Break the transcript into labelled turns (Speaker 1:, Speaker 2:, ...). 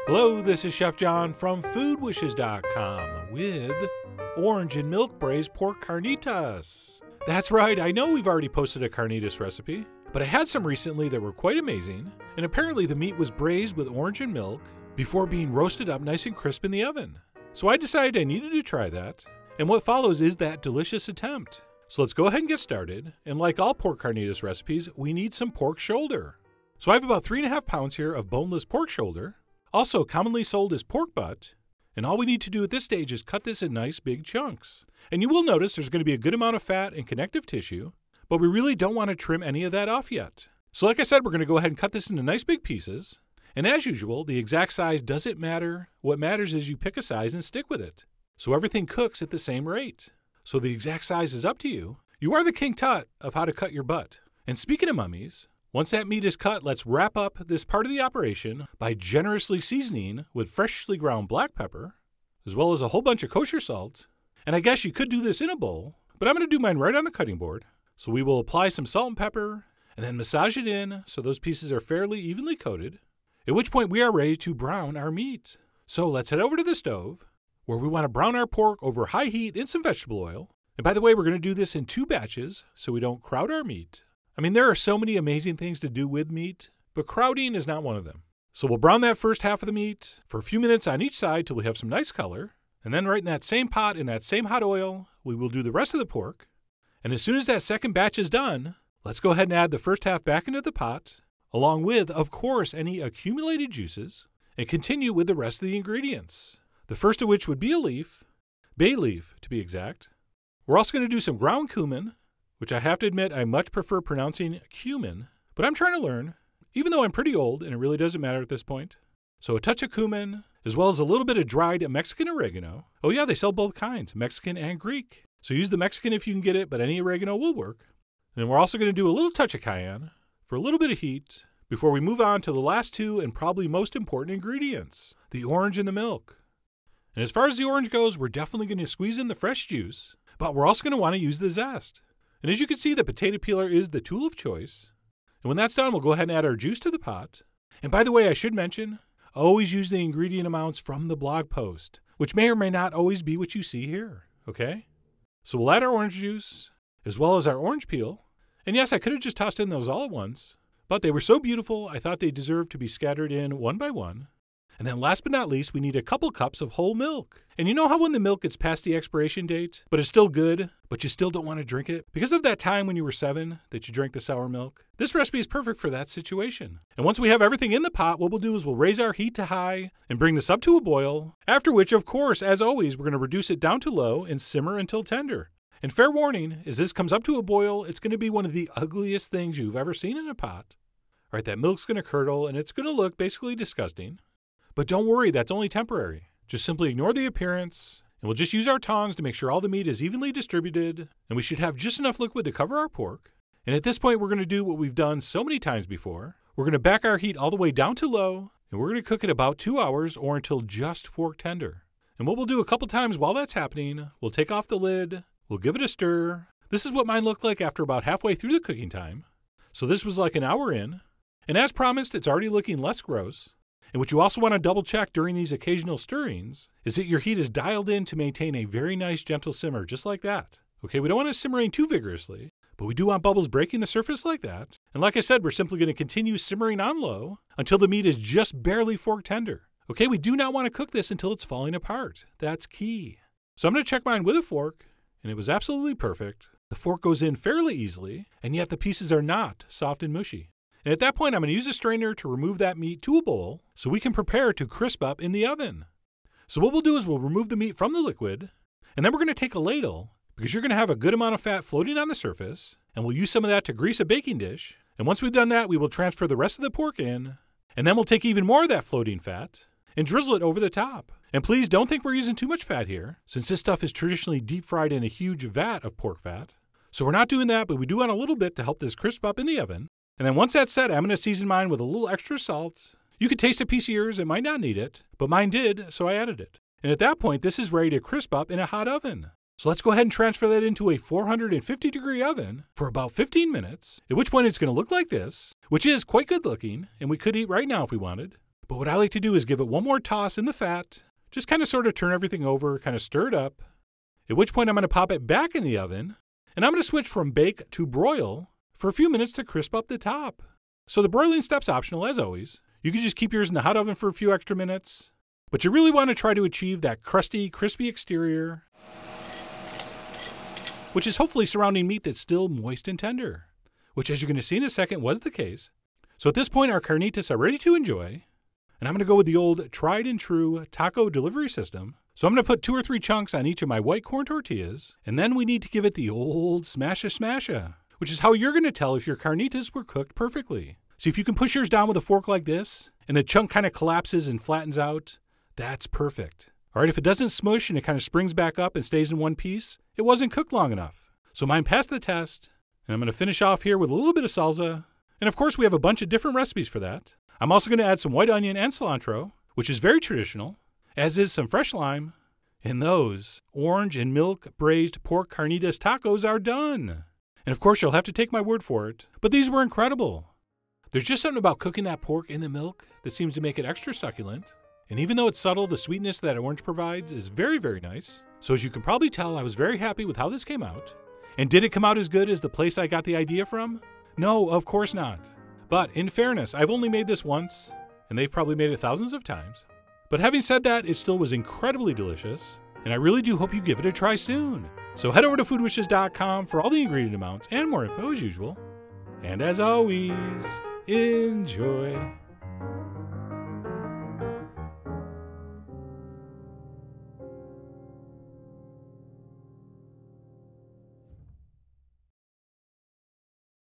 Speaker 1: Hello, this is Chef John from foodwishes.com with orange and milk braised pork carnitas. That's right, I know we've already posted a carnitas recipe, but I had some recently that were quite amazing, and apparently the meat was braised with orange and milk before being roasted up nice and crisp in the oven. So I decided I needed to try that, and what follows is that delicious attempt. So let's go ahead and get started, and like all pork carnitas recipes, we need some pork shoulder. So I have about 3.5 pounds here of boneless pork shoulder, also commonly sold as pork butt, and all we need to do at this stage is cut this in nice big chunks. And you will notice there's going to be a good amount of fat and connective tissue, but we really don't want to trim any of that off yet. So like I said, we're going to go ahead and cut this into nice big pieces, and as usual, the exact size doesn't matter. What matters is you pick a size and stick with it, so everything cooks at the same rate. So the exact size is up to you. You are the king tut of how to cut your butt. And speaking of mummies, once that meat is cut, let's wrap up this part of the operation by generously seasoning with freshly ground black pepper, as well as a whole bunch of kosher salt. And I guess you could do this in a bowl, but I'm going to do mine right on the cutting board. So we will apply some salt and pepper, and then massage it in so those pieces are fairly evenly coated, at which point we are ready to brown our meat. So let's head over to the stove, where we want to brown our pork over high heat in some vegetable oil. And by the way, we're going to do this in 2 batches so we don't crowd our meat. I mean, there are so many amazing things to do with meat, but crowding is not one of them. So we'll brown that first half of the meat for a few minutes on each side till we have some nice color. And then right in that same pot, in that same hot oil, we will do the rest of the pork. And as soon as that second batch is done, let's go ahead and add the first half back into the pot, along with, of course, any accumulated juices, and continue with the rest of the ingredients. The first of which would be a leaf, bay leaf to be exact. We're also going to do some ground cumin, which I have to admit I much prefer pronouncing cumin, but I'm trying to learn, even though I'm pretty old and it really doesn't matter at this point. So a touch of cumin, as well as a little bit of dried Mexican oregano. Oh yeah, they sell both kinds, Mexican and Greek. So use the Mexican if you can get it, but any oregano will work. And then we're also going to do a little touch of cayenne for a little bit of heat before we move on to the last 2 and probably most important ingredients, the orange and the milk. And as far as the orange goes, we're definitely going to squeeze in the fresh juice, but we're also going to want to use the zest. And as you can see, the potato peeler is the tool of choice. And when that's done, we'll go ahead and add our juice to the pot. And by the way, I should mention, always use the ingredient amounts from the blog post, which may or may not always be what you see here, okay? So we'll add our orange juice, as well as our orange peel. And yes, I could have just tossed in those all at once, but they were so beautiful, I thought they deserved to be scattered in one by one. And then last but not least, we need a couple cups of whole milk. And you know how when the milk gets past the expiration date, but it's still good, but you still don't want to drink it? Because of that time when you were 7 that you drank the sour milk? This recipe is perfect for that situation. And once we have everything in the pot, what we'll do is we'll raise our heat to high and bring this up to a boil, after which, of course, as always, we're going to reduce it down to low and simmer until tender. And fair warning, as this comes up to a boil, it's going to be one of the ugliest things you've ever seen in a pot. All right, that milk's going to curdle, and it's going to look basically disgusting. But don't worry, that's only temporary. Just simply ignore the appearance, and we'll just use our tongs to make sure all the meat is evenly distributed, and we should have just enough liquid to cover our pork. And at this point, we're going to do what we've done so many times before. We're going to back our heat all the way down to low, and we're going to cook it about 2 hours or until just fork tender. And what we'll do a couple times while that's happening, we'll take off the lid, we'll give it a stir. This is what mine looked like after about halfway through the cooking time. So this was like an hour in, and as promised, it's already looking less gross. And what you also want to double check during these occasional stirrings is that your heat is dialed in to maintain a very nice gentle simmer, just like that. Okay, we don't want it simmering too vigorously, but we do want bubbles breaking the surface like that. And like I said, we're simply going to continue simmering on low until the meat is just barely fork tender. Okay, we do not want to cook this until it's falling apart. That's key. So I'm going to check mine with a fork, and it was absolutely perfect. The fork goes in fairly easily, and yet the pieces are not soft and mushy. And at that point, I'm going to use a strainer to remove that meat to a bowl so we can prepare to crisp up in the oven. So what we'll do is we'll remove the meat from the liquid, and then we're going to take a ladle, because you're going to have a good amount of fat floating on the surface, and we'll use some of that to grease a baking dish. And once we've done that, we will transfer the rest of the pork in, and then we'll take even more of that floating fat and drizzle it over the top. And please don't think we're using too much fat here, since this stuff is traditionally deep fried in a huge vat of pork fat. So we're not doing that, but we do want a little bit to help this crisp up in the oven. And then once that's set, I'm going to season mine with a little extra salt. You could taste a piece of yours, it might not need it, but mine did, so I added it. And at that point, this is ready to crisp up in a hot oven. So let's go ahead and transfer that into a 450-degree oven for about 15 minutes, at which point it's going to look like this, which is quite good looking, and we could eat right now if we wanted. But what I like to do is give it one more toss in the fat, just kind of sort of turn everything over, kind of stir it up, at which point I'm going to pop it back in the oven, and I'm going to switch from bake to broil for a few minutes to crisp up the top. So the broiling step's optional as always. You can just keep yours in the hot oven for a few extra minutes, but you really want to try to achieve that crusty, crispy exterior, which is hopefully surrounding meat that's still moist and tender, which as you're going to see in a second was the case. So at this point our carnitas are ready to enjoy, and I'm going to go with the old tried and true taco delivery system. So I'm going to put 2 or 3 chunks on each of my white corn tortillas, and then we need to give it the old smasha, which is how you're going to tell if your carnitas were cooked perfectly. See, if you can push yours down with a fork like this, and the chunk kind of collapses and flattens out, that's perfect. All right, if it doesn't smush and it kind of springs back up and stays in one piece, it wasn't cooked long enough. So mine passed the test, and I'm going to finish off here with a little bit of salsa. And of course, we have a bunch of different recipes for that. I'm also going to add some white onion and cilantro, which is very traditional, as is some fresh lime. And those orange and milk braised pork carnitas tacos are done. And of course, you'll have to take my word for it, but these were incredible. There's just something about cooking that pork in the milk that seems to make it extra succulent. And even though it's subtle, the sweetness that orange provides is very, very nice. So as you can probably tell, I was very happy with how this came out. And did it come out as good as the place I got the idea from? No, of course not. But in fairness, I've only made this once, and they've probably made it thousands of times. But having said that, it still was incredibly delicious, and I really do hope you give it a try soon. So head over to foodwishes.com for all the ingredient amounts and more info as usual. And as always, enjoy.